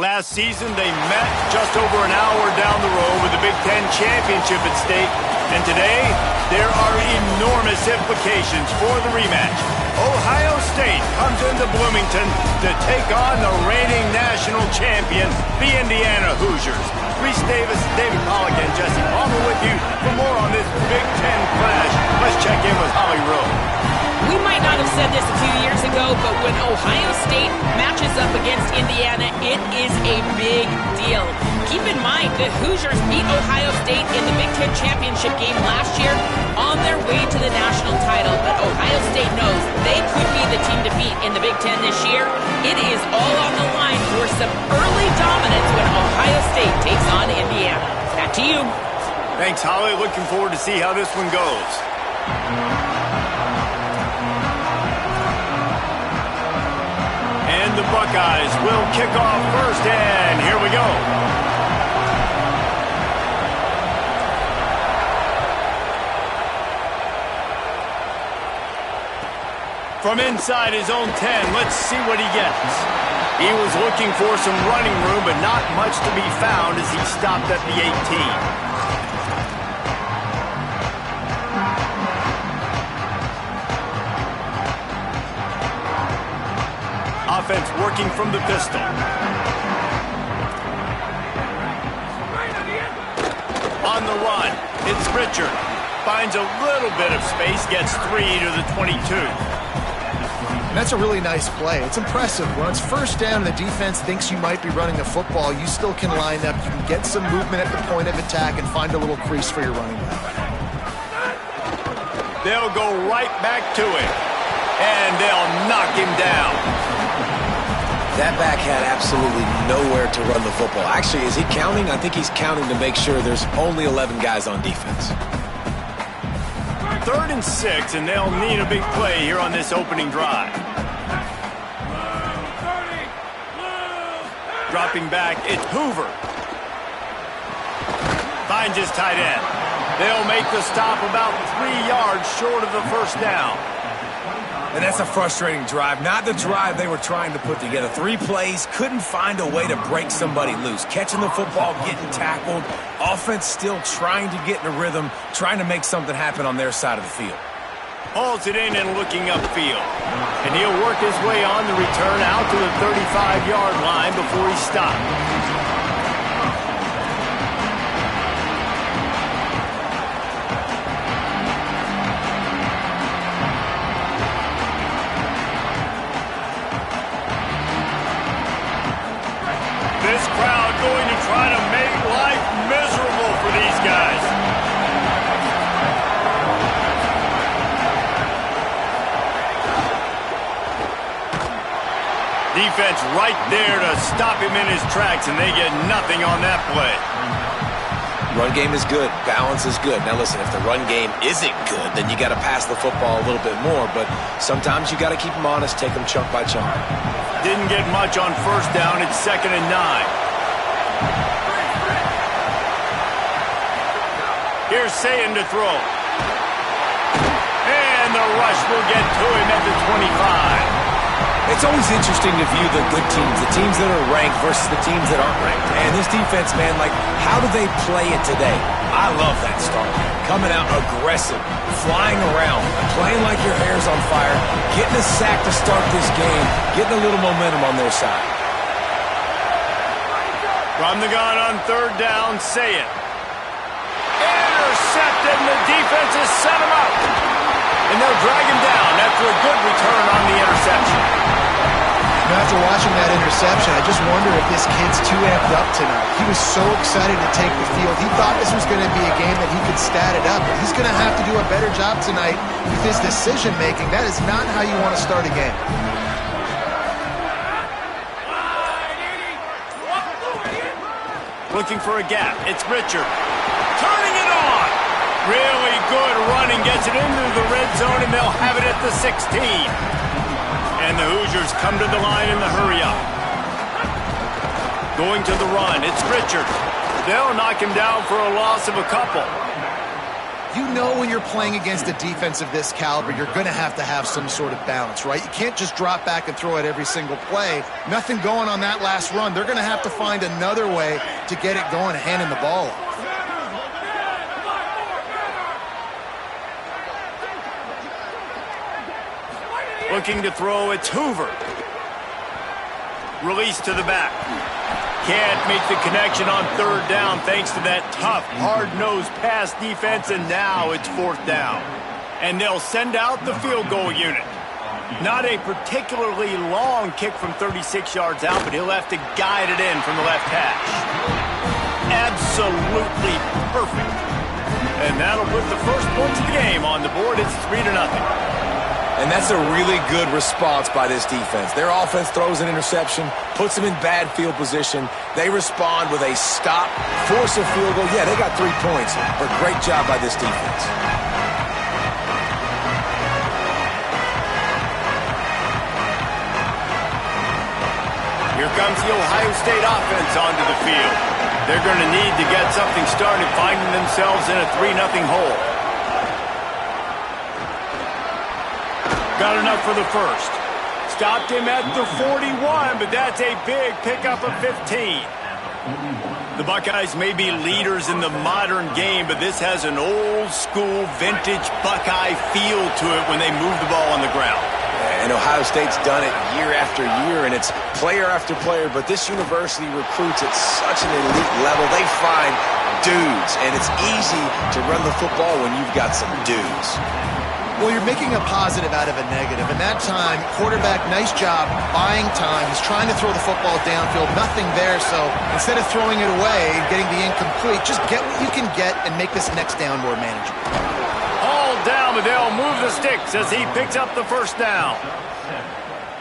Last season, they met just over an hour down the road with the Big Ten championship at stake. And today, there are enormous implications for the rematch. Ohio State comes into Bloomington to take on the reigning national champion, the Indiana Hoosiers. Reese Davis, David Pollack, and Jesse Palmer with you for more on this Big Ten clash. Let's check in with Holly Rowe. We might not have said this a few years ago, but when Ohio State matches up against Indiana, it is a big deal. Keep in mind, the Hoosiers beat Ohio State in the Big Ten championship game last year on their way to the national title. But Ohio State knows they could be the team to beat in the Big Ten this year. It is all on the line for some early dominance when Ohio State takes on Indiana. Back to you. Thanks, Holly. Looking forward to see how this one goes. And the Buckeyes will kick off first, and here we go. From inside his own 10, let's see what he gets. He was looking for some running room, but not much to be found as he stopped at the 18. Offense working from the pistol. On the run, it's Richard. Finds a little bit of space, gets 3 to the 22. And that's a really nice play. It's impressive. When it's first down and the defense thinks you might be running the football, you still can line up. You can get some movement at the point of attack and find a little crease for your running back. They'll go right back to him, and they'll knock him down. That back had absolutely nowhere to run the football. Actually, is he counting? I think he's counting to make sure there's only 11 guys on defense. 3rd and 6, and they'll need a big play here on this opening drive. Dropping back, it's Hoover. Finds his tight end. They'll make the stop about 3 yards short of the first down. And that's a frustrating drive. Not the drive they were trying to put together. 3 plays, couldn't find a way to break somebody loose. Catching the football, getting tackled. Offense still trying to get in a rhythm, trying to make something happen on their side of the field. Hauls it in and looking upfield. And he'll work his way on the return out to the 35-yard line before he stopped. This crowd going to try to make life miserable for these guys. Defense right there to stop him in his tracks, and they get nothing on that play. Run game is good. Balance is good. Now listen, if the run game isn't good, then you got to pass the football a little bit more. But sometimes you got to keep them honest, take them chunk by chunk. Didn't get much on first down. It's 2nd and 9. Here's Sayin to throw. And the rush will get to him at the 25. It's always interesting to view the good teams, the teams that are ranked versus the teams that aren't ranked. And this defense, man, like, how do they play it today? I love that start. Coming out aggressive, flying around, playing like your hair's on fire, getting a sack to start this game, getting a little momentum on their side. From the gun on 3rd down, Sayin. Intercepted, and the defense has set him up. And they'll drag him down after a good return on the interception. After watching that interception, I just wonder if this kid's too amped up tonight. He was so excited to take the field. He thought this was going to be a game that he could stat it up. But he's going to have to do a better job tonight with his decision-making. That is not how you want to start a game. Looking for a gap. It's Richard. Turning it on. Really good running. Gets it into the red zone, and they'll have it at the 16. And the Hoosiers come to the line in the hurry-up. Going to the run. It's Richard. They'll knock him down for a loss of a couple. You know when you're playing against a defense of this caliber, you're going to have some sort of balance, right? You can't just drop back and throw it every single play. Nothing going on that last run. They're going to have to find another way to get it going, handing the ball off. Looking to throw, it's Hoover. Release to the back. Can't make the connection on third down thanks to that tough, hard-nosed pass defense, and now it's fourth down. And they'll send out the field goal unit. Not a particularly long kick from 36 yards out, but he'll have to guide it in from the left hash. Absolutely perfect. And that'll put the first points of the game on the board. It's 3-0. And that's a really good response by this defense. Their offense throws an interception, puts them in bad field position. They respond with a stop, force a field goal. Yeah, they got 3 points, but great job by this defense. Here comes the Ohio State offense onto the field. They're going to need to get something started, finding themselves in a 3-0 hole. Got enough for the first. Stopped him at the 41, but that's a big pickup of 15. The Buckeyes may be leaders in the modern game, but this has an old-school, vintage Buckeye feel to it when they move the ball on the ground. And Ohio State's done it year after year, and it's player after player, but this university recruits at such an elite level. They find dudes, and it's easy to run the football when you've got some dudes. Well, you're making a positive out of a negative. And that time, quarterback, nice job buying time. He's trying to throw the football downfield. Nothing there. So instead of throwing it away and getting the incomplete, just get what you can get and make this next down more manageable. All down, but they'll move the sticks as he picks up the first down.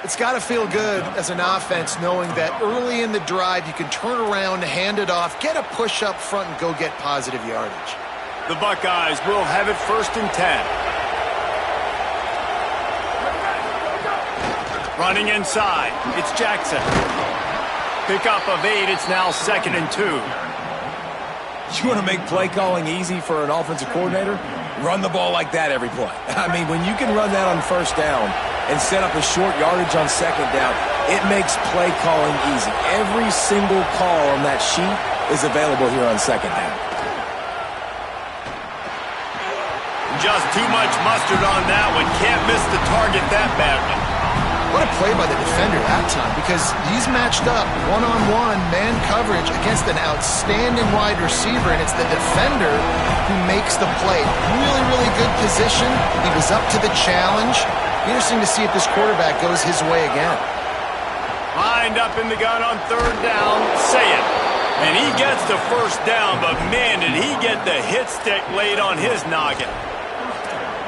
It's got to feel good as an offense knowing that early in the drive you can turn around, hand it off, get a push up front, and go get positive yardage. The Buckeyes will have it 1st and 10. Running inside, it's Jackson. Pickup of 8, it's now 2nd and 2. You want to make play calling easy for an offensive coordinator? Run the ball like that every play. I mean, when you can run that on 1st down and set up a short yardage on 2nd down, it makes play calling easy. Every single call on that sheet is available here on 2nd down. Just too much mustard on that one. Can't miss the target that badly. What a play by the defender that time, because he's matched up one-on-one man coverage against an outstanding wide receiver, and it's the defender who makes the play. Really, really good position. He was up to the challenge. Interesting to see if this quarterback goes his way again. Lined up in the gun on 3rd down, say it. And he gets the first down, but man, did he get the hit stick laid on his noggin.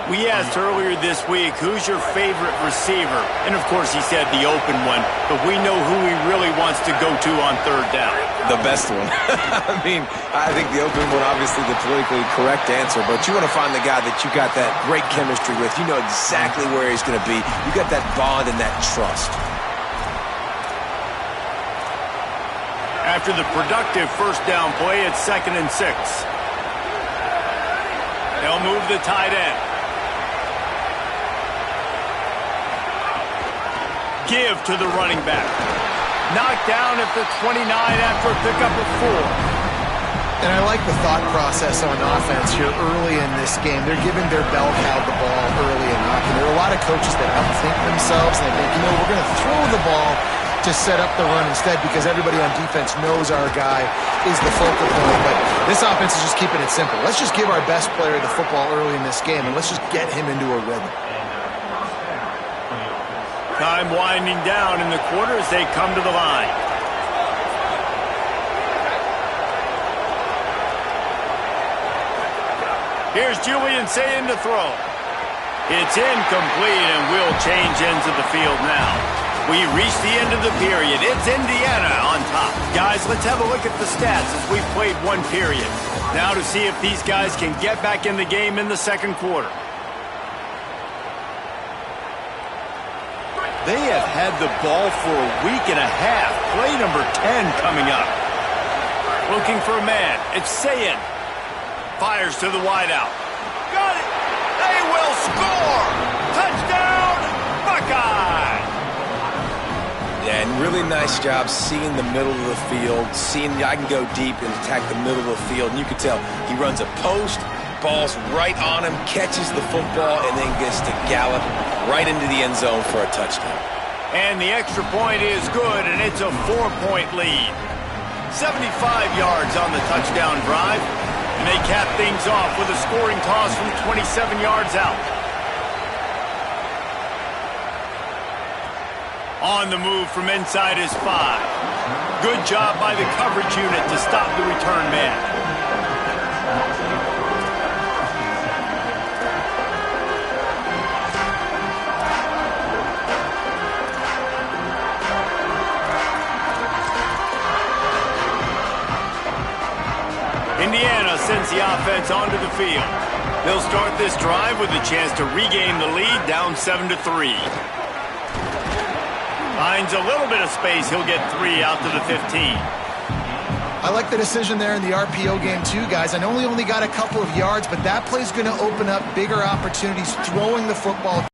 We asked earlier this week, who's your favorite receiver? And, of course, he said the open one, but we know who he really wants to go to on 3rd down. The best one. I mean, I think the open one, obviously the politically correct answer, but you want to find the guy that you got that great chemistry with. You know exactly where he's going to be. You got that bond and that trust. After the productive 1st down play, it's 2nd and 6. They'll move the tight end. Give to the running back. Knocked down at the 29 after a pickup of 4. And I like the thought process on offense here early in this game. They're giving their bell cow the ball early enough. And there are a lot of coaches that outthink themselves. And they think, you know, we're going to throw the ball to set up the run instead because everybody on defense knows our guy is the focal point. But this offense is just keeping it simple. Let's just give our best player the football early in this game, and let's just get him into a rhythm. Time winding down in the quarter as they come to the line. Here's Julian saying to throw. It's incomplete, and we'll change ends of the field now. We reach the end of the period. It's Indiana on top. Guys, let's have a look at the stats as we've played one period. Now to see if these guys can get back in the game in the 2nd quarter. They have had the ball for a week and a half. Play number 10 coming up. Looking for a man. It's Sayin. Fires to the wideout. really nice job seeing the middle of the field, seeing I can go deep and attack the middle of the field. And you can tell he runs a post, ball's right on him, catches the football, and then gets to gallop right into the end zone for a touchdown. And the extra point is good, and it's a 4-point lead. 75 yards on the touchdown drive, and they cap things off with a scoring toss from 27 yards out. On the move from inside his 5. Good job by the coverage unit to stop the return man. Indiana sends the offense onto the field. They'll start this drive with a chance to regain the lead, down 7-3. Finds a little bit of space. He'll get 3 out to the 15. I like the decision there in the RPO game too, guys. I know we only got a couple of yards, but that play's going to open up bigger opportunities throwing the football.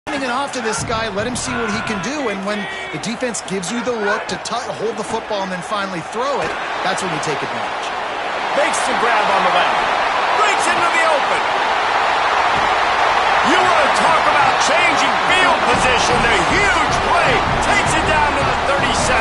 Handing it off to this guy, let him see what he can do, and when the defense gives you the look to hold the football and then finally throw it, that's when you take advantage. Makes the grab on the left. Breaks into the open. You want to talk about changing field position. A huge play takes it down to the 37.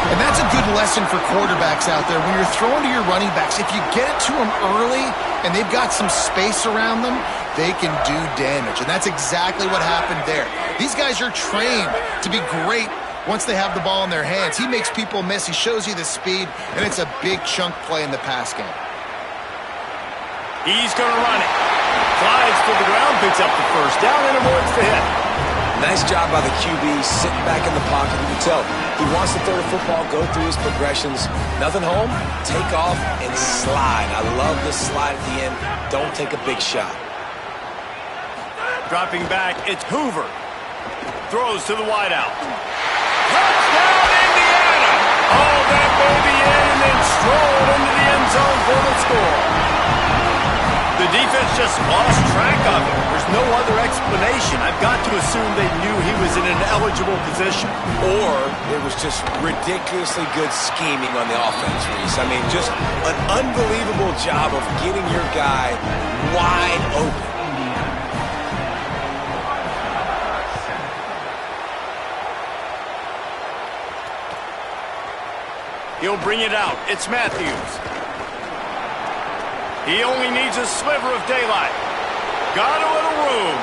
And that's a good lesson for quarterbacks out there. When you're throwing to your running backs, if you get it to them early and they've got some space around them, they can do damage. And that's exactly what happened there. These guys are trained to be great once they have the ball in their hands. He makes people miss. He shows you the speed, and it's a big chunk play in the pass game. He's going to run it. Flies to the ground, picks up the first down, and avoids the hit. Nice job by the QB sitting back in the pocket. You can tell he wants to throw the football, go through his progressions. Nothing home, take off, and slide. I love the slide at the end. Don't take a big shot. Dropping back, it's Hoover. Throws to the wideout. Touchdown, Indiana! Oh, that baby in and then strolled into the end zone for the score. The defense just lost track of him. There's no other explanation. I've got to assume they knew he was in an eligible position. Or it was just ridiculously good scheming on the offense, Reese. I mean, just an unbelievable job of getting your guy wide open. He'll bring it out. It's Matthews. He only needs a sliver of daylight. Got a little room.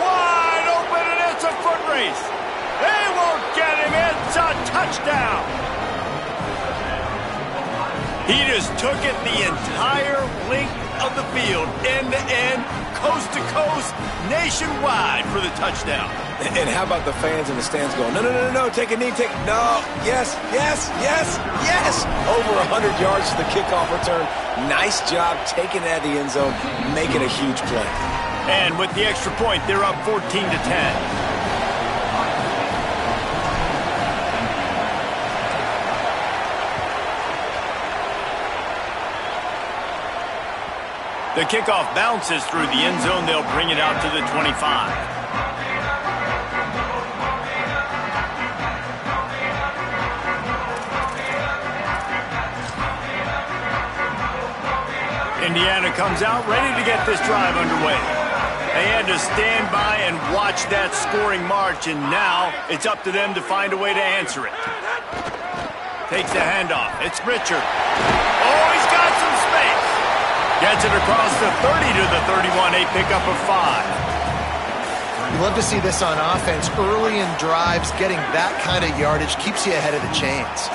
Wide open, and it's a foot race. They won't get him. It's a touchdown. He just took it the entire length of the field, end to end, coast to coast, nationwide for the touchdown. And how about the fans in the stands going, no, no, no, no, take a knee, no, yes, yes, yes, yes. Over 100 yards to the kickoff return. Nice job taking it out of the end zone, making a huge play. And with the extra point, they're up 14-10. The kickoff bounces through the end zone. They'll bring it out to the 25. Indiana comes out ready to get this drive underway. They had to stand by and watch that scoring march, and now it's up to them to find a way to answer it. Takes the handoff. It's Richard. Oh, he's got some space. Gets it across the 30 to the 31, a pickup of 5. You love to see this on offense. Early in drives, getting that kind of yardage keeps you ahead of the chains.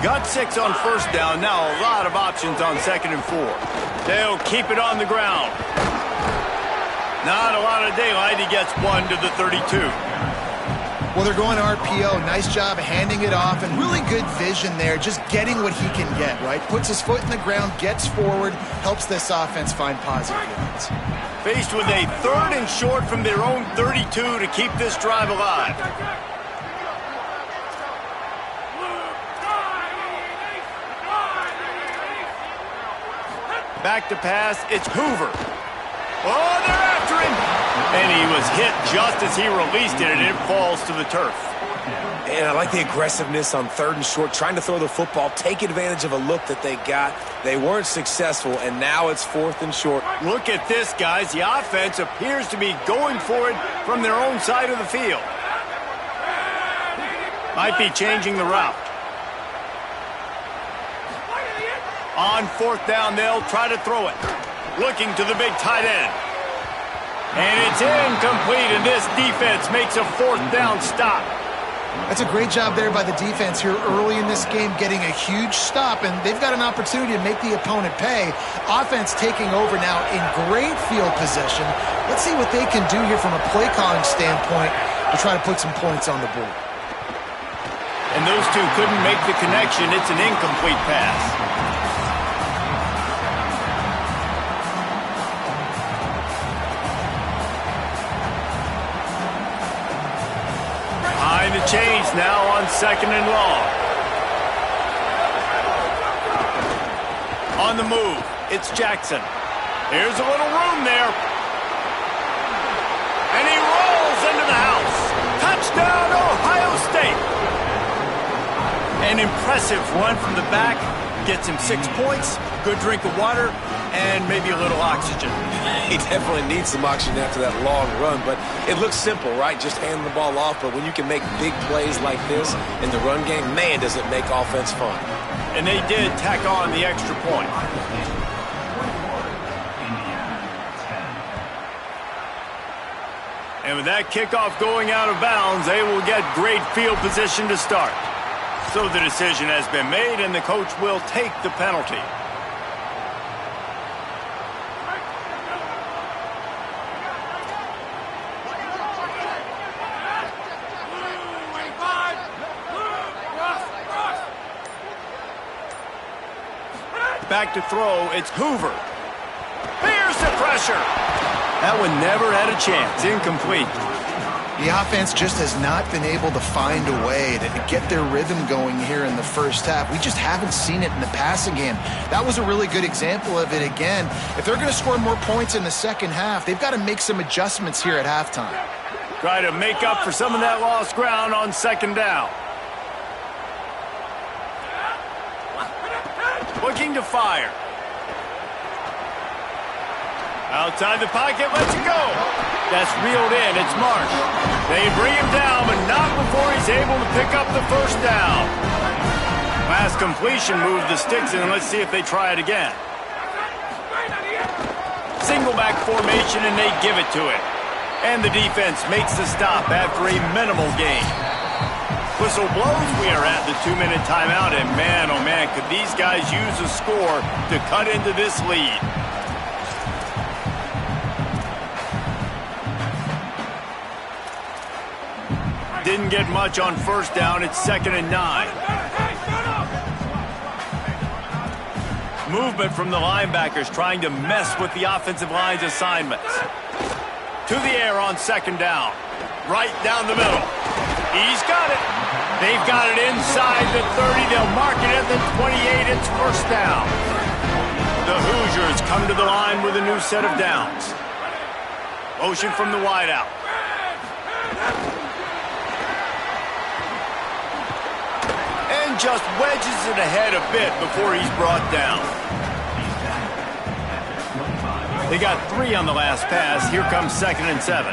Got 6 on first down. Now a lot of options on 2nd and 4. They'll keep it on the ground. Not a lot of daylight. He gets 1 to the 32. Well, they're going RPO. Nice job handing it off, and really good vision there, just getting what he can get, right? Puts his foot in the ground, gets forward, helps this offense find positive yards. Faced with a 3rd and short from their own 32 to keep this drive alive. Back to pass, it's Hoover. Oh, they're after him. And he was hit just as he released it, and it falls to the turf. And I like the aggressiveness on 3rd and short, trying to throw the football, take advantage of a look that they got. They weren't successful, and now it's 4th and short. Look at this, guys. The offense appears to be going for it from their own side of the field. Might be changing the route. On 4th down, they'll try to throw it. Looking to the big tight end. And it's incomplete, and this defense makes a 4th down stop. That's a great job there by the defense here early in this game, getting a huge stop, and they've got an opportunity to make the opponent pay. Offense taking over now in great field position. Let's see what they can do here from a play calling standpoint to try to put some points on the board. And those two couldn't make the connection. It's an incomplete pass. The change now on 2nd and long. On the move, it's Jackson. Here's a little room there. And he rolls into the house. Touchdown, Ohio State. An impressive run from the back. Gets him 6 points, good drink of water, and maybe a little oxygen. He definitely needs some oxygen after that long run, but it looks simple, right? Just handing the ball off, but when you can make big plays like this in the run game, man, does it make offense fun. And they did tack on the extra point. And with that kickoff going out of bounds, they will get great field position to start. So the decision has been made, and the coach will take the penalty. Back to throw, it's Hoover. Here's the pressure. That one never had a chance. Incomplete. The offense just has not been able to find a way to get their rhythm going here in the first half. We just haven't seen it in the passing game. That was a really good example of it again. If they're going to score more points in the second half, they've got to make some adjustments here at halftime. Try to make up for some of that lost ground on 2nd down. Looking to fire. Outside the pocket, lets it go. That's reeled in, it's Marsh. They bring him down, but not before he's able to pick up the 1st down. Last completion moved the sticks in, and let's see if they try it again. Single back formation, and they give it to it. And the defense makes the stop after a minimal gain. Whistle blows, we are at the 2-minute timeout, and man, oh man, could these guys use a score to cut into this lead. Didn't get much on 1st down, it's 2nd and 9. Movement from the linebackers trying to mess with the offensive line's assignments. To the air on 2nd down. Right down the middle. He's got it. They've got it inside the 30. They'll mark it at the 28. It's 1st down. The Hoosiers come to the line with a new set of downs. Motion from the wideout. And just wedges it ahead a bit before he's brought down. They got 3 on the last pass. Here comes 2nd and 7.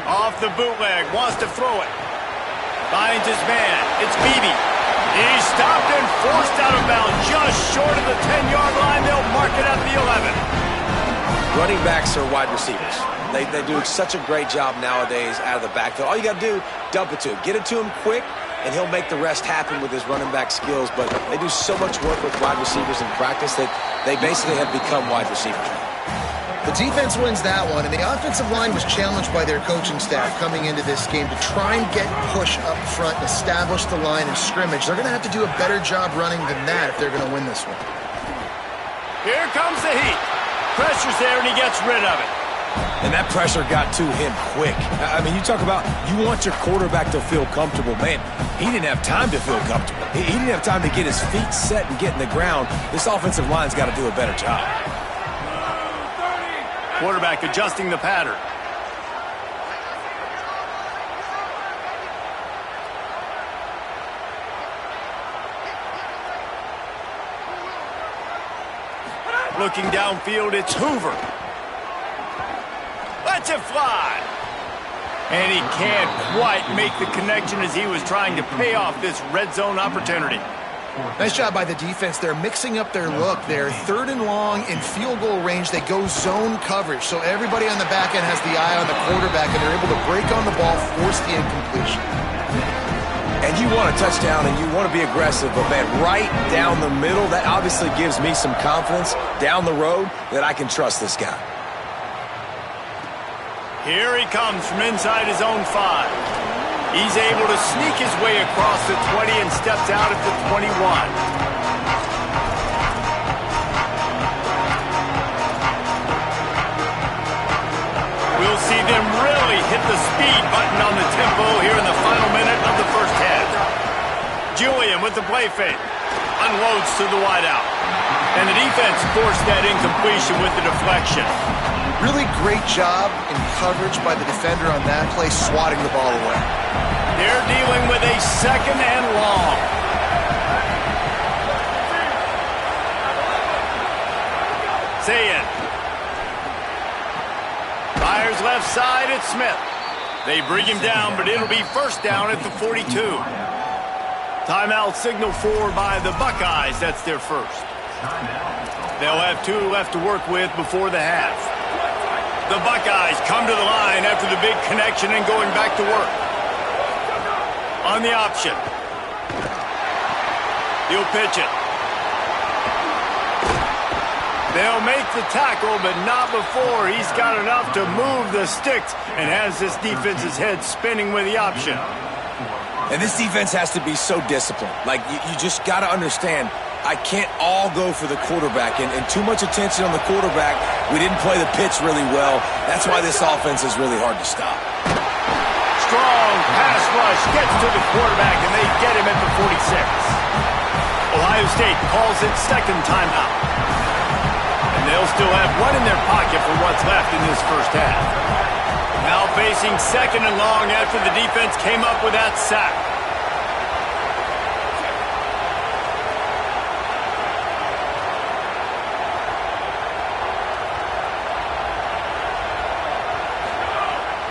Off the bootleg, wants to throw it. Finds his man. It's Beebe. He's stopped and forced out of bounds just short of the 10-yard line. They'll mark it at the 11. Running backs are wide receivers. They do such a great job nowadays out of the backfield. All you got to do, dump it to him. Get it to him quick, and he'll make the rest happen with his running back skills. But they do so much work with wide receivers in practice that they basically have become wide receivers. The defense wins that one, and the offensive line was challenged by their coaching staff coming into this game to try and get push up front and establish the line and scrimmage. They're going to have to do a better job running than that if they're going to win this one. Here comes the heat. Pressure's there, and he gets rid of it. And that pressure got to him quick. I mean, you talk about you want your quarterback to feel comfortable. Man, he didn't have time to feel comfortable. He didn't have time to get his feet set and get in the ground. This offensive line's got to do a better job. Quarterback adjusting the pattern. Looking downfield, it's Hoover. Lets it fly. And he can't quite make the connection as he was trying to pay off this red zone opportunity. Nice job by the defense. They're mixing up their look. They're 3rd and long in field goal range. They go zone coverage. So everybody on the back end has the eye on the quarterback, and they're able to break on the ball, force the incompletion. And you want a touchdown, and you want to be aggressive, but man, right down the middle, that obviously gives me some confidence down the road that I can trust this guy. Here he comes from inside his own 5. He's able to sneak his way across the 20 and steps out at the 21. We'll see them really hit the speed button on the tempo here in the final minute of the first half. Julian with the play fake. Unloads to the wideout. And the defense forced that incompletion with the deflection. Really great job in coverage by the defender on that play, swatting the ball away. They're dealing with a 2nd and long. Zayn. Fires left side at Smith. They bring him down, but it'll be first down at the 42. Timeout signal for by the Buckeyes. That's their first. They'll have 2 left to work with before the half. The Buckeyes come to the line after the big connection and going back to work. On the option. He'll pitch it. They'll make the tackle, but not before he's got enough to move the sticks and has this defense's head spinning with the option. And this defense has to be so disciplined. Like, you just got to understand, I can't all go for the quarterback, and too much attention on the quarterback. We didn't play the pitch really well. That's why this offense is really hard to stop. Strong pass rush gets to the quarterback, and they get him at the 46. Ohio State calls it 2nd timeout. And they'll still have 1 in their pocket for what's left in this first half. Now facing 2nd and long after the defense came up with that sack.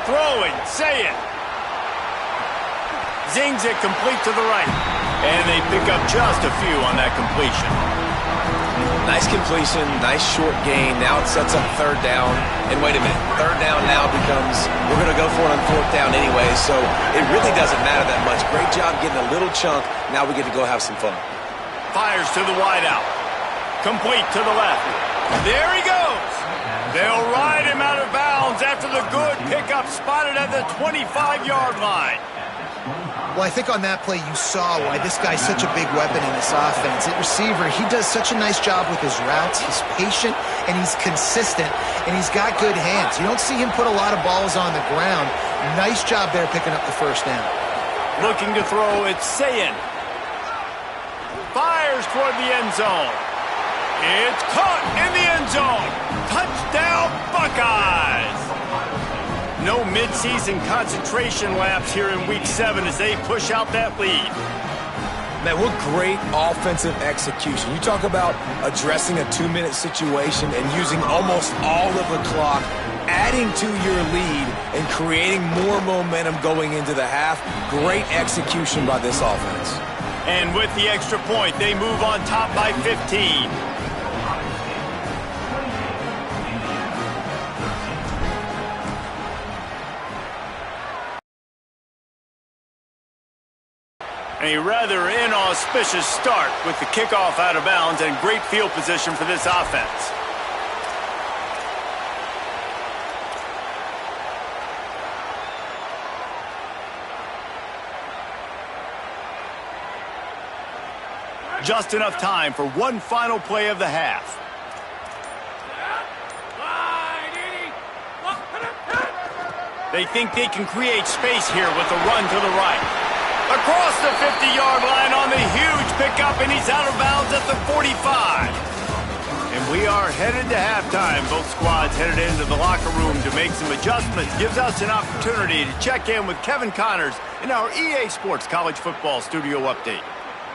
Throwing, say it. Zings it complete to the right. And they pick up just a few on that completion. Nice completion, nice short gain. Now it sets up 3rd down. And wait a minute, 3rd down now becomes, we're going to go for it on 4th down anyway, so it really doesn't matter that much. Great job getting a little chunk. Now we get to go have some fun. Fires to the wideout. Complete to the left. There he goes. They'll ride him out of bounds after the good pickup spotted at the 25-yard line. Well, I think on that play you saw why this guy's such a big weapon in this offense. At receiver, he does such a nice job with his routes. He's patient, and he's consistent, and he's got good hands. You don't see him put a lot of balls on the ground. Nice job there picking up the first down. Looking to throw, it's Zayn. Fires toward the end zone. It's caught in the end zone. Touchdown, Buckeyes! No midseason concentration laps here in Week 7 as they push out that lead. Man, what great offensive execution. You talk about addressing a 2-minute situation and using almost all of the clock, adding to your lead and creating more momentum going into the half. Great execution by this offense. And with the extra point, they move on top by 15. A rather inauspicious start with the kickoff out of bounds and great field position for this offense. Just enough time for one final play of the half. They think they can create space here with a run to the right. Across the 50-yard line on the huge pickup, and he's out of bounds at the 45. And we are headed to halftime. Both squads headed into the locker room to make some adjustments. Gives us an opportunity to check in with Kevin Connors in our EA Sports College Football Studio Update.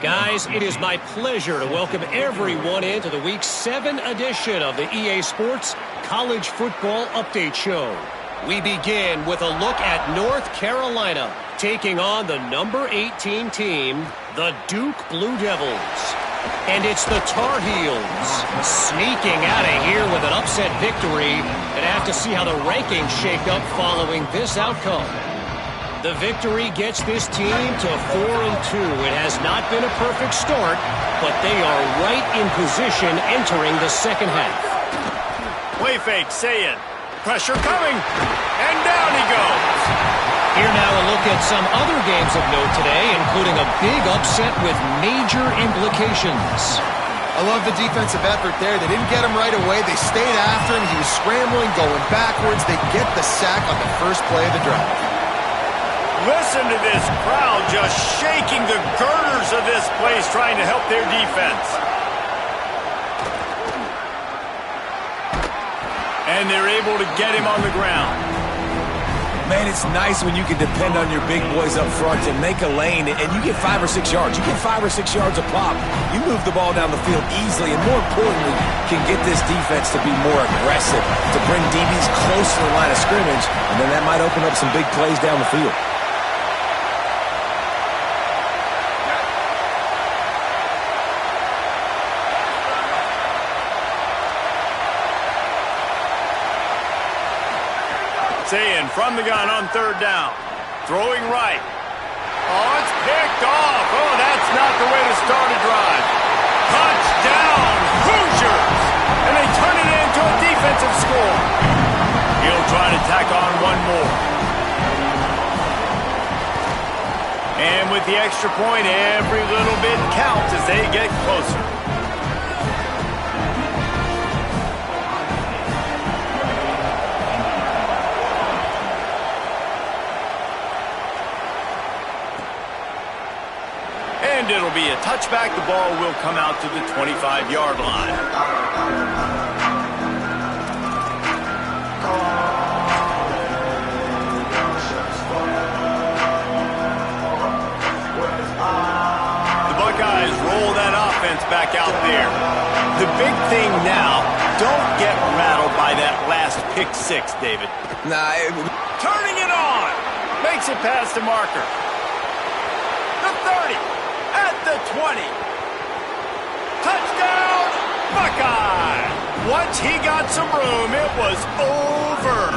Guys, it is my pleasure to welcome everyone into the Week 7 edition of the EA Sports College Football Update Show. We begin with a look at North Carolina taking on the number 18 team, the Duke Blue Devils. And it's the Tar Heels sneaking out of here with an upset victory, and have to see how the rankings shake up following this outcome. The victory gets this team to 4-2. It has not been a perfect start, but they are right in position entering the second half. Play fake, say it. Pressure coming, and down he goes. Here now a look at some other games of note today, including a big upset with major implications. I love the defensive effort there. They didn't get him right away. They stayed after him. He was scrambling, going backwards. They get the sack on the first play of the drive. Listen to this crowd just shaking the girders of this place, trying to help their defense. And they're able to get him on the ground. Man, it's nice when you can depend on your big boys up front to make a lane, and you get 5 or 6 yards. You get 5 or 6 yards a pop. You move the ball down the field easily, and more importantly, can get this defense to be more aggressive, to bring DBs close to the line of scrimmage, and then that might open up some big plays down the field. Saying from the gun on third down. Throwing right. Oh, it's picked off. Oh, that's not the way to start a drive. Touchdown, Hoosiers! And they turn it into a defensive score. He'll try to tack on one more. And with the extra point, every little bit counts as they get closer. And it'll be a touchback. The ball will come out to the 25-yard line. The Buckeyes roll that offense back out there. The big thing now, don't get rattled by that last pick six, David. Turning it on. Makes it past the marker. The 30. At the 20. Touchdown, Buckeye! Once he got some room, it was over.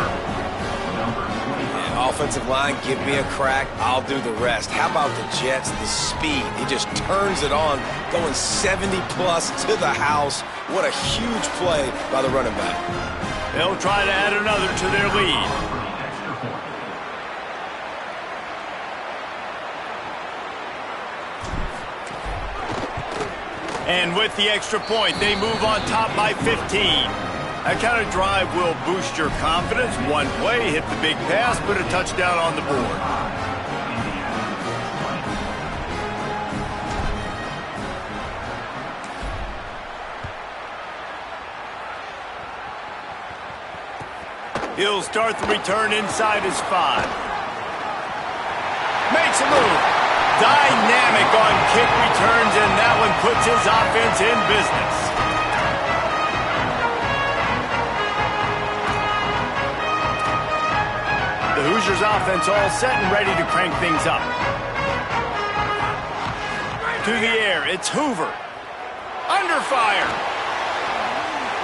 Yeah, offensive line, give me a crack. I'll do the rest. How about the Jets, the speed? He just turns it on, going 70-plus to the house. What a huge play by the running back. They'll try to add another to their lead. And with the extra point, they move on top by 15. That kind of drive will boost your confidence. One play, hit the big pass, put a touchdown on the board. He'll start the return inside his 5. Makes a move. Dynamic on kick returns, and that one puts his offense in business. The Hoosiers offense all set and ready to crank things up. To the air, it's Hoover. Under fire.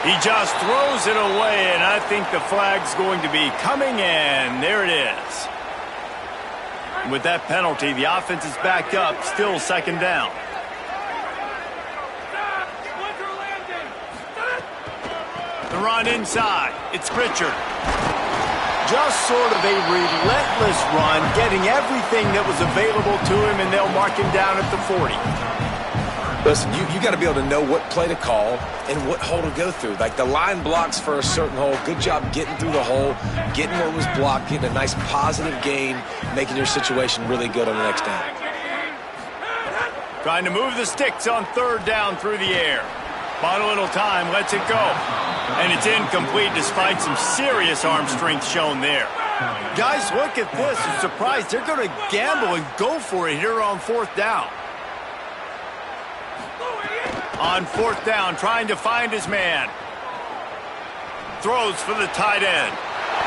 He just throws it away, and I think the flag's going to be coming, and there it is. With that penalty, the offense is backed up, still second down. The run inside. It's Pritchard. Just sort of a relentless run, getting everything that was available to him, and they'll mark him down at the 40. Listen, you got to be able to know what play to call and what hole to go through. Like the line blocks for a certain hole. Good job getting through the hole, getting what was blocked, getting a nice positive gain, making your situation really good on the next down. Trying to move the sticks on third down through the air. Bought a little time, lets it go. And it's incomplete despite some serious arm strength shown there. Guys, look at this. I'm surprised they're going to gamble and go for it here on 4th down. On 4th down, trying to find his man. Throws for the tight end.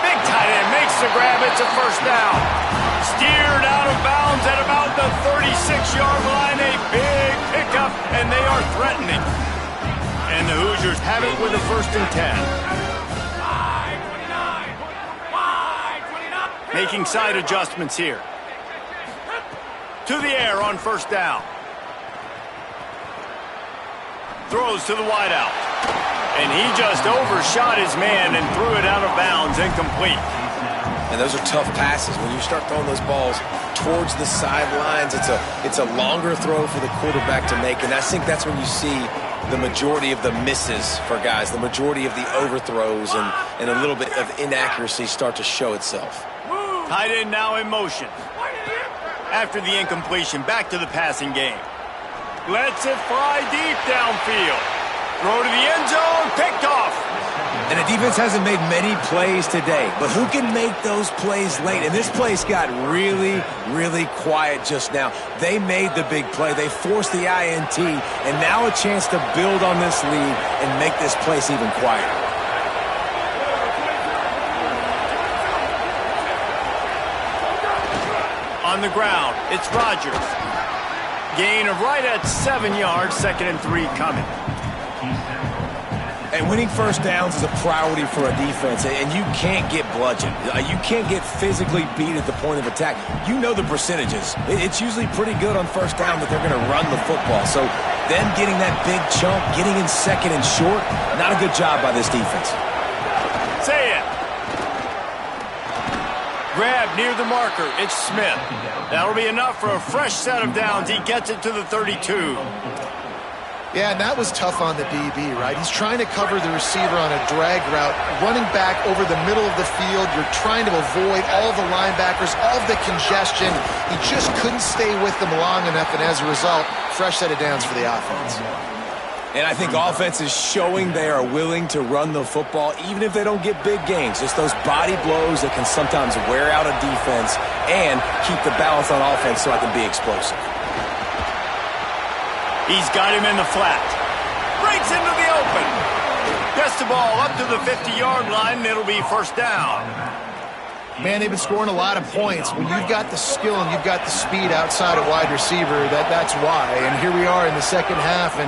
Big tight end makes the grab. It's a 1st down. Steered out of bounds at about the 36-yard line. A big pickup, and they are threatening. And the Hoosiers have it with a 1st and 10. Making side adjustments here. To the air on 1st down. Throws to the wideout. And he just overshot his man and threw it out of bounds, incomplete. And those are tough passes. When you start throwing those balls towards the sidelines, it's a longer throw for the quarterback to make. And I think that's when you see the majority of the misses for guys, the majority of the overthrows and a little bit of inaccuracy start to show itself. Tight end now in motion. After the incompletion, back to the passing game. Lets it fly deep downfield. Throw to the end zone, picked off. And the defense hasn't made many plays today, but who can make those plays late? And this place got really, really quiet just now. They made the big play. They forced the INT, and now a chance to build on this lead and make this place even quieter. On the ground, it's Rodgers. Gain of right at 7 yards, 2nd and 3 coming. And winning 1st downs is a priority for a defense, and you can't get bludgeoned. You can't get physically beat at the point of attack. You know the percentages. It's usually pretty good on 1st down that they're going to run the football. So them getting that big chunk, getting in 2nd and short, not a good job by this defense. Say it. Grab near the marker. It's Smith. That'll be enough for a fresh set of downs. He gets it to the 32. Yeah, and that was tough on the DB, right? He's trying to cover the receiver on a drag route, running back over the middle of the field. You're trying to avoid all the linebackers, all of the congestion. He just couldn't stay with them long enough, and as a result, fresh set of downs for the offense. And I think offense is showing they are willing to run the football, even if they don't get big gains. Just those body blows that can sometimes wear out a defense and keep the balance on offense so I can be explosive. He's got him in the flat. Breaks into the open. Gets the ball up to the 50-yard line, and it'll be 1st down. Man, they've been scoring a lot of points. When you've got the skill and you've got the speed outside of wide receiver, that's why. And here we are in the 2nd half, and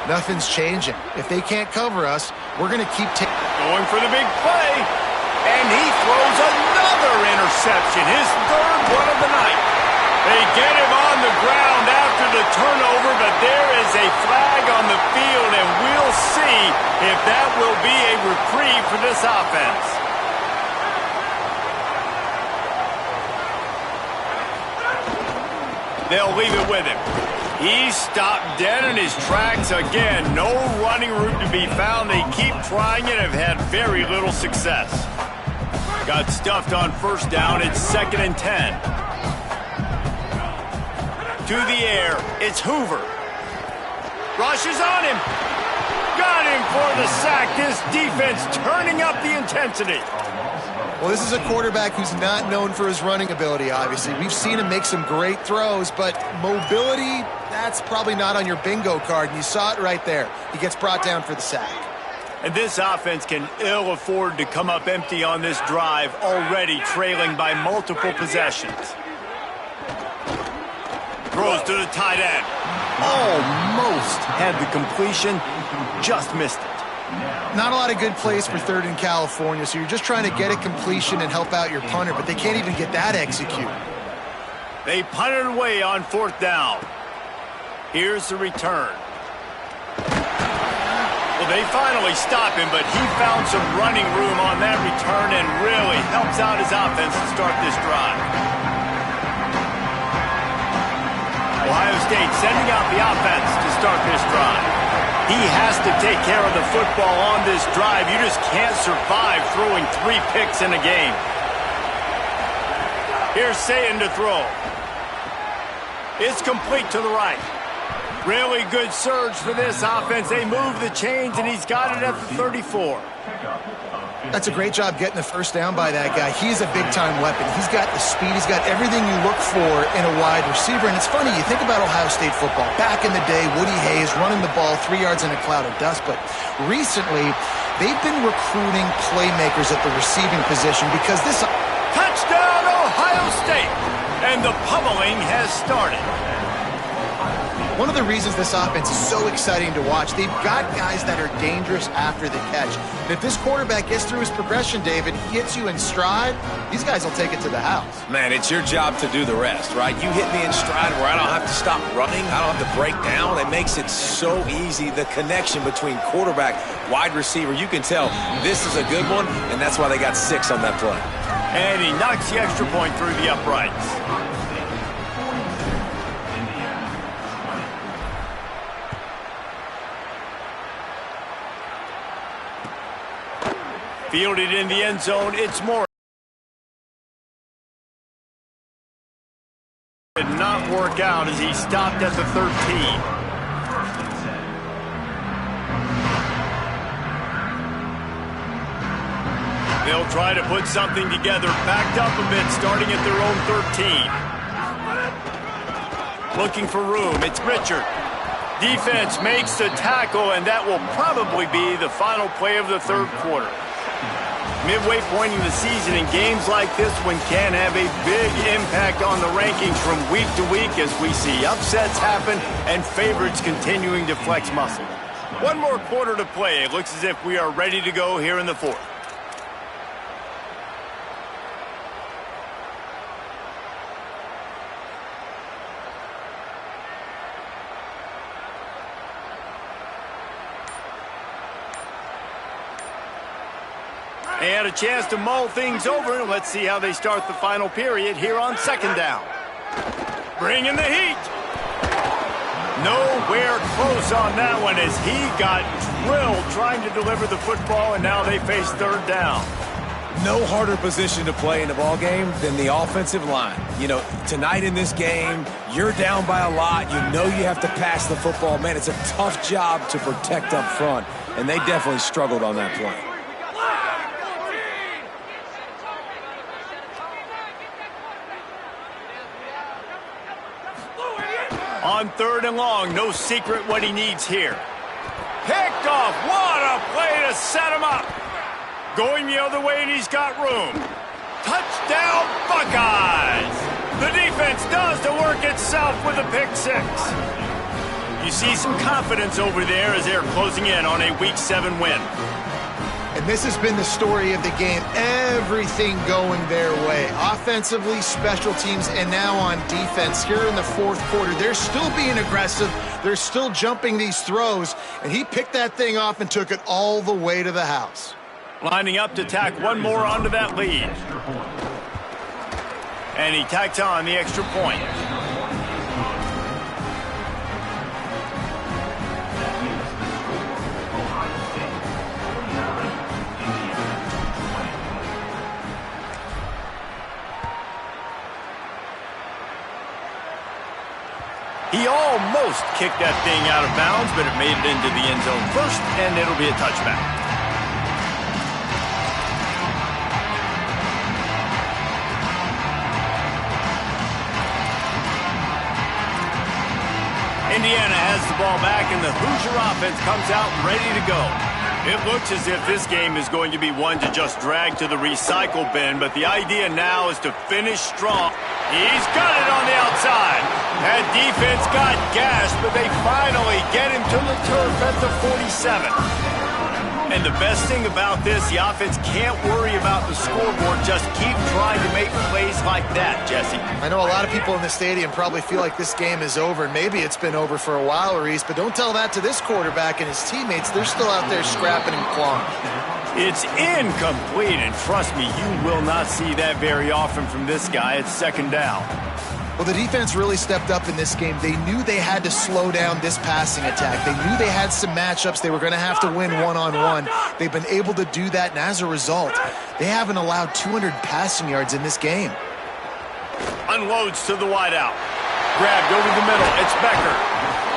nothing's changing. If they can't cover us, we're going to keep going for the big play. And he throws another interception, his 3rd one of the night. They get him on the ground after the turnover, but there is a flag on the field, and we'll see if that will be a reprieve for this offense. They'll leave it with him. He stopped dead in his tracks again. No running room to be found. They keep trying it and have had very little success. Got stuffed on 1st down. It's 2nd and 10. To the air, it's Hoover. Rushes on him. Got him for the sack. This defense turning up the intensity. Well, this is a quarterback who's not known for his running ability, obviously. We've seen him make some great throws, but mobility, that's probably not on your bingo card, and you saw it right there. He gets brought down for the sack. And this offense can ill afford to come up empty on this drive, already trailing by multiple possessions. Throws to the tight end. Almost had the completion, just missed it. Not a lot of good plays for 3rd in California, so you're just trying to get a completion and help out your punter, but they can't even get that executed. They punted away on 4th down. Here's the return. Well, they finally stop him, but he found some running room on that return and really helps out his offense to start this drive. Ohio State sending out the offense to start this drive. He has to take care of the football on this drive. You just can't survive throwing 3 picks in a game. Here's Sayin to throw. It's complete to the right. Really good surge for this offense. They move the chains, and he's got it at the 34. That's a great job getting the first down by that guy. He's a big-time weapon. He's got the speed. He's got everything you look for in a wide receiver. And it's funny, you think about Ohio State football. Back in the day, Woody Hayes running the ball 3 yards in a cloud of dust. But recently, they've been recruiting playmakers at the receiving position because this... Touchdown, Ohio State! And the pummeling has started. One of the reasons this offense is so exciting to watch, they've got guys that are dangerous after the catch. And if this quarterback gets through his progression, David, he hits you in stride, these guys will take it to the house. Man, it's your job to do the rest, right? You hit me in stride where I don't have to stop running. I don't have to break down. It makes it so easy. The connection between quarterback, wide receiver, you can tell this is a good one, and that's why they got 6 on that play. And he knocks the extra point through the uprights. Fielded in the end zone, it's more. Did not work out as he stopped at the 13. They'll try to put something together, backed up a bit, starting at their own 13. Looking for room, it's Richard. Defense makes the tackle, and that will probably be the final play of the third quarter. Midway point in the season, and games like this one can have a big impact on the rankings from week to week as we see upsets happen and favorites continuing to flex muscle. One more quarter to play. It looks as if we are ready to go here in the fourth. They had a chance to mull things over, and let's see how they start the final period here on second down. Bringing the heat. Nowhere close on that one as he got drilled trying to deliver the football, and now they face third down. No harder position to play in the ball game than the offensive line. You know, tonight in this game, you're down by a lot. You know you have to pass the football. Man, it's a tough job to protect up front, and they definitely struggled on that play. On third and long, no secret what he needs here. Picked off. What a play to set him up. Going the other way, and he's got room. Touchdown, Buckeyes. The defense does the work itself with a pick 6. You see some confidence over there as they're closing in on a Week 7 win. And this has been the story of the game. Everything going their way. Offensively, special teams, and now on defense. Here in the fourth quarter, they're still being aggressive. They're still jumping these throws. And he picked that thing off and took it all the way to the house. Lining up to tack one more onto that lead. And he tacks on the extra point. He almost kicked that thing out of bounds, but it made it into the end zone first, and it'll be a touchback. Indiana has the ball back, and the Hoosier offense comes out ready to go. It looks as if this game is going to be one to just drag to the recycle bin, but the idea now is to finish strong. He's got it on the outside. That defense got gashed, but they finally get him to the turf at the 47. And the best thing about this, the offense can't worry about the scoreboard. Just keep trying to make plays like that, Jesse. I know a lot of people in the stadium probably feel like this game is over. Maybe it's been over for a while, Reese, but don't tell that to this quarterback and his teammates. They're still out there scrapping and clawing. It's incomplete, and trust me, you will not see that very often from this guy. It's second down. Well, the defense really stepped up in this game. They knew they had to slow down this passing attack. They knew they had some matchups they were going to have to win one-on-one. They've been able to do that, and as a result, they haven't allowed 200 passing yards in this game. Unloads to the wideout. Grabbed over the middle. It's Becker.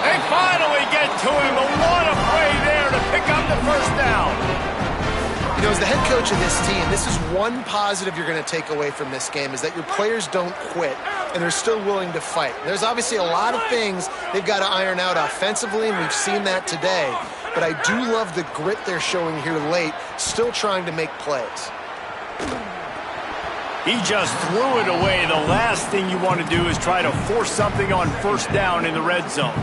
They finally get to him, but what a play there to pick up the first down. You know, as the head coach of this team, this is one positive you're going to take away from this game, is that your players don't quit, and they're still willing to fight. There's obviously a lot of things they've got to iron out offensively, and we've seen that today. But I do love the grit they're showing here late, still trying to make plays. He just threw it away. The last thing you want to do is try to force something on first down in the red zone.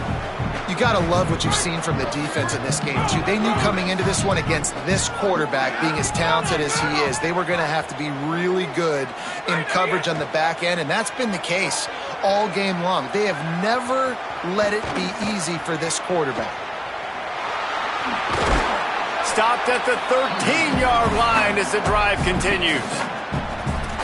You got to love what you've seen from the defense in this game, too. They knew coming into this one against this quarterback, being as talented as he is, they were going to have to be really good in coverage on the back end, and that's been the case all game long. They have never let it be easy for this quarterback. Stopped at the 13-yard line as the drive continues.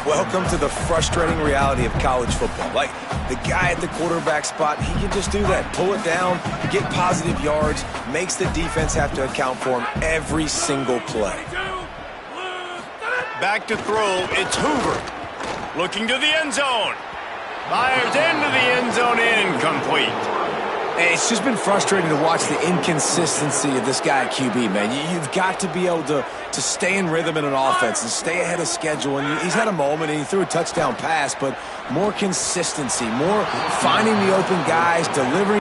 Welcome to the frustrating reality of college football. Like, the guy at the quarterback spot, he can just do that. Pull it down, get positive yards, makes the defense have to account for him every single play. Back to throw, it's Hoover. Looking to the end zone. Fires into the end zone, incomplete. It's just been frustrating to watch the inconsistency of this guy at QB, man. You've got to be able to stay in rhythm in an offense and stay ahead of schedule. And he's had a moment, and he threw a touchdown pass, but more consistency, more finding the open guys, delivering.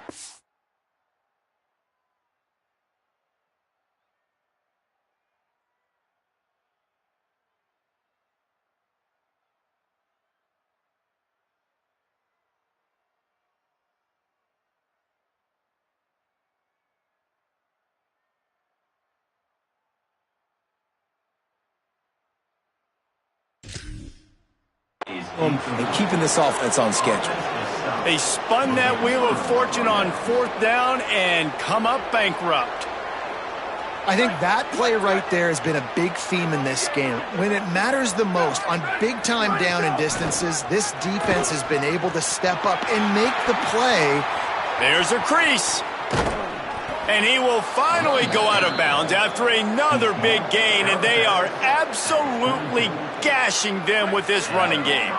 And keeping this offense on schedule. They spun that wheel of fortune on fourth down and come up bankrupt. I think that play right there has been a big theme in this game. When it matters the most, on big-time down and distances, this defense has been able to step up and make the play. There's a crease. And he will finally go out of bounds after another big gain, and they are absolutely gashing them with this running game.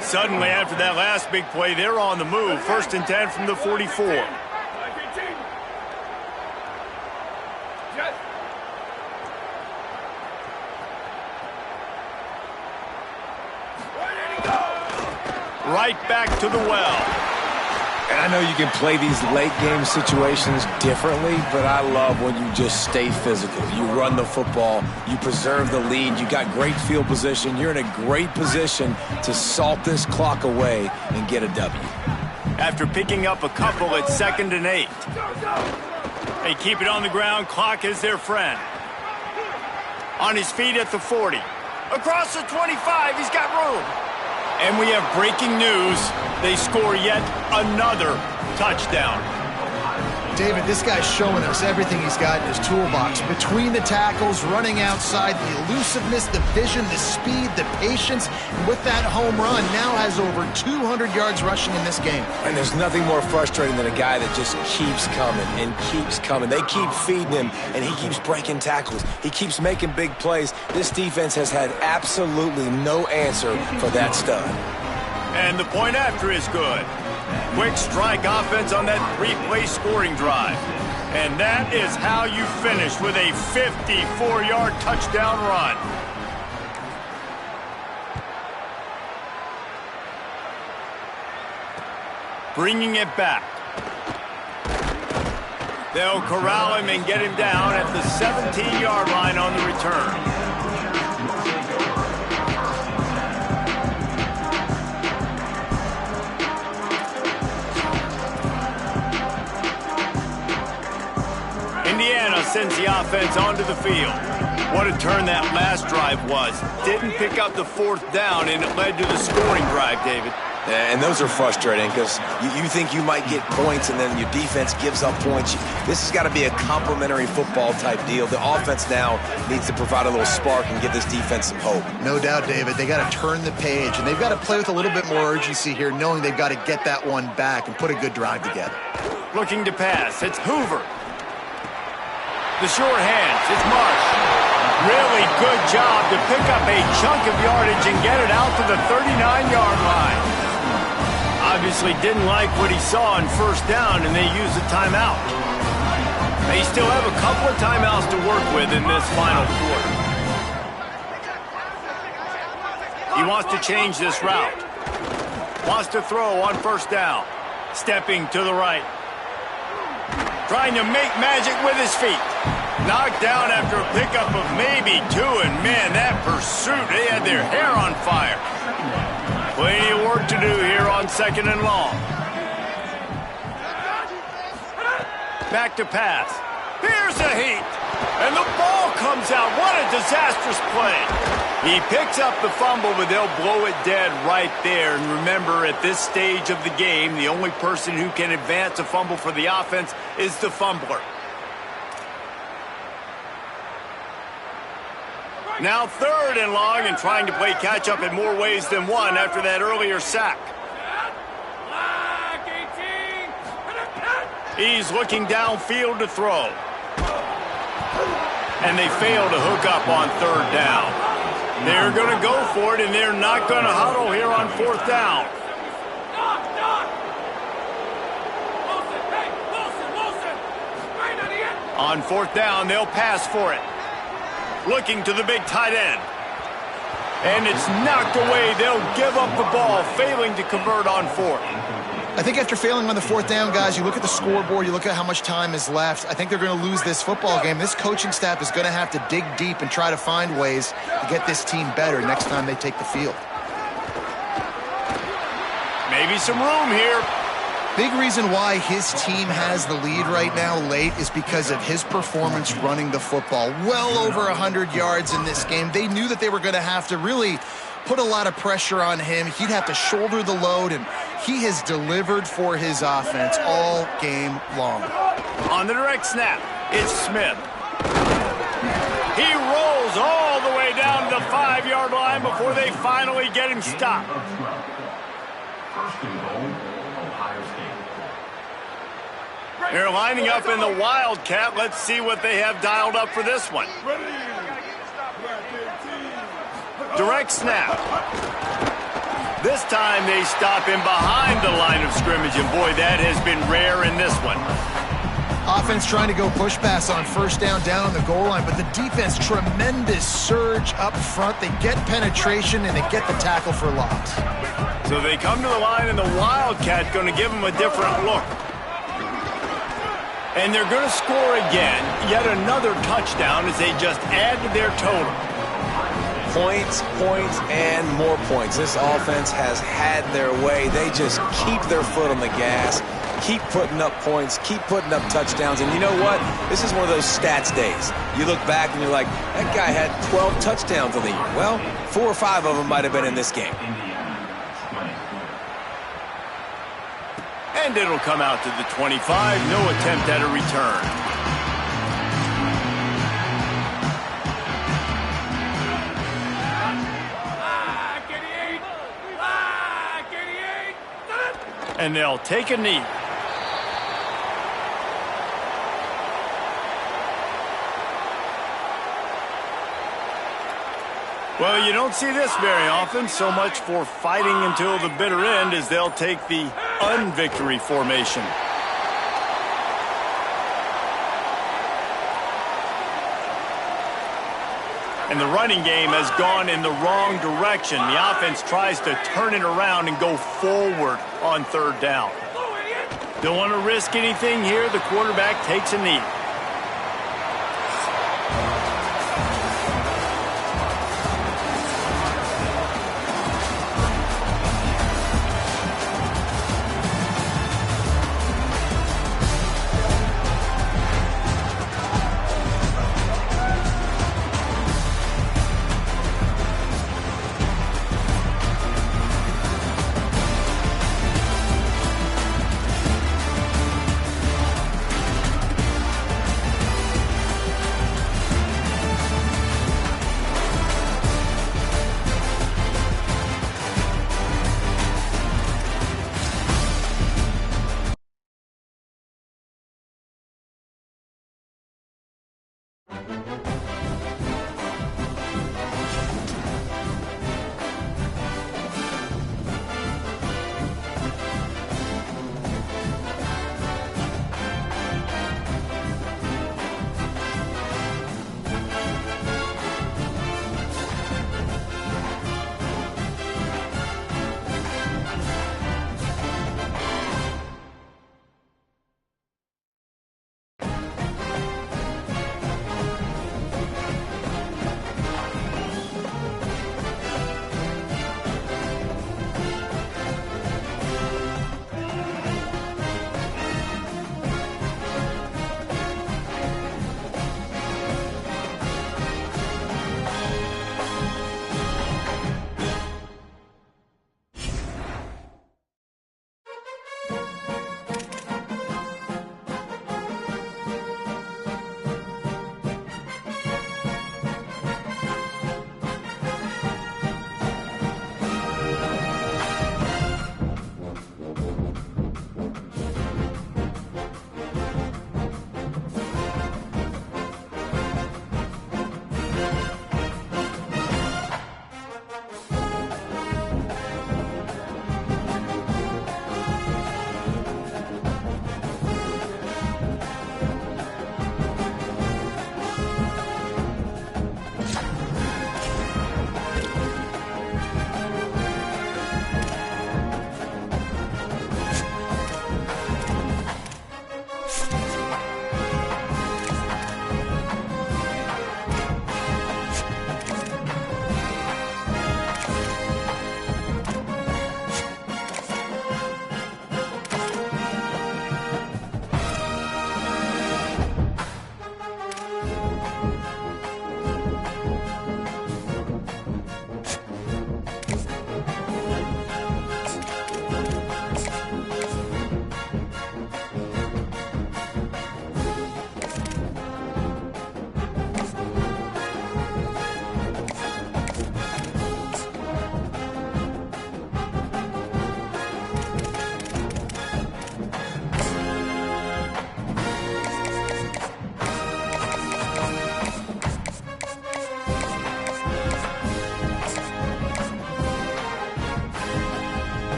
Suddenly, after that last big play, they're on the move. 1st and 10 from the 44. Right back to the well. And I know you can play these late game situations differently, but I love when you just stay physical. You run the football, you preserve the lead, you got great field position, you're in a great position to salt this clock away and get a W. After picking up a couple at 2nd and 8. They keep it on the ground, clock is their friend. On his feet at the 40. Across the 25, he's got room. And we have breaking news. They score yet another touchdown. David, this guy's showing us everything he's got in his toolbox. Between the tackles, running outside, the elusiveness, the vision, the speed, the patience. And with that home run, now has over 200 yards rushing in this game. And there's nothing more frustrating than a guy that just keeps coming and keeps coming. They keep feeding him, and he keeps breaking tackles. He keeps making big plays. This defense has had absolutely no answer for that stud. And the point after is good. Quick strike offense on that 3-play scoring drive. And that is how you finish with a 54-yard touchdown run. Bringing it back. They'll corral him and get him down at the 17-yard line on the return. Indiana sends the offense onto the field. What a turn that last drive was. Didn't pick up the 4th down, and it led to the scoring drive, David. And those are frustrating because you think you might get points and then your defense gives up points. This has got to be a complementary football type deal. The offense now needs to provide a little spark and give this defense some hope. No doubt, David. They got to turn the page, and they've got to play with a little bit more urgency here, knowing they've got to get that one back and put a good drive together. Looking to pass. It's Hoover. The short hands, it's Marsh. Really good job to pick up a chunk of yardage and get it out to the 39-yard line. A Obviously didn't like what he saw on first down, and they used a timeout. They still have a couple of timeouts to work with in this final quarter. He wants to change this route. Wants to throw on first down. Stepping to the right. Trying to make magic with his feet. Knocked down after a pickup of maybe 2, and man, that pursuit, they had their hair on fire. Plenty of work to do here on 2nd and long. Back to pass. Here's the heat. And the ball comes out. What a disastrous play. He picks up the fumble, but they'll blow it dead right there. And remember, at this stage of the game, the only person who can advance a fumble for the offense is the fumbler. Now 3rd and long, and trying to play catch-up in more ways than one after that earlier sack. He's looking downfield to throw. And they fail to hook up on 3rd down. They're going to go for it, and they're not going to huddle here on 4th down. On 4th down, they'll pass for it. Looking to the big tight end. And it's knocked away. They'll give up the ball, failing to convert on 4th. I think after failing on the 4th down, guys, you look at the scoreboard, you look at how much time is left. I think they're going to lose this football game. This coaching staff is going to have to dig deep and try to find ways to get this team better next time they take the field. Maybe some room here. Big reason why his team has the lead right now late is because of his performance running the football. Well over 100 yards in this game. They knew that they were going to have to really put a lot of pressure on him. He'd have to shoulder the load, and he has delivered for his offense all game long. On the direct snap, it's Smith. He rolls all the way down to the 5-yard line before they finally get him stopped. They're lining up in the Wildcat. Let's see what they have dialed up for this one. Direct snap. This time they stop him behind the line of scrimmage, and boy, that has been rare in this one. Offense trying to go push pass on 1st down, down on the goal line, but the defense, tremendous surge up front. They get penetration, and they get the tackle for loss. So they come to the line, and the Wildcat going to give them a different look. And they're going to score again, yet another touchdown as they just add to their total. Points, points, and more points. This offense has had their way. They just keep their foot on the gas, keep putting up points, keep putting up touchdowns. And you know what? This is one of those stats days. You look back and you're like, that guy had 12 touchdowns on the year. Well, 4 or 5 of them might have been in this game. And it'll come out to the 25. No attempt at a return. And they'll take a knee. Well, you don't see this very often. So much for fighting until the bitter end as they'll take the unvictory formation. And the running game has gone in the wrong direction. The offense tries to turn it around and go forward on 3rd down. Don't want to risk anything here. The quarterback takes a knee.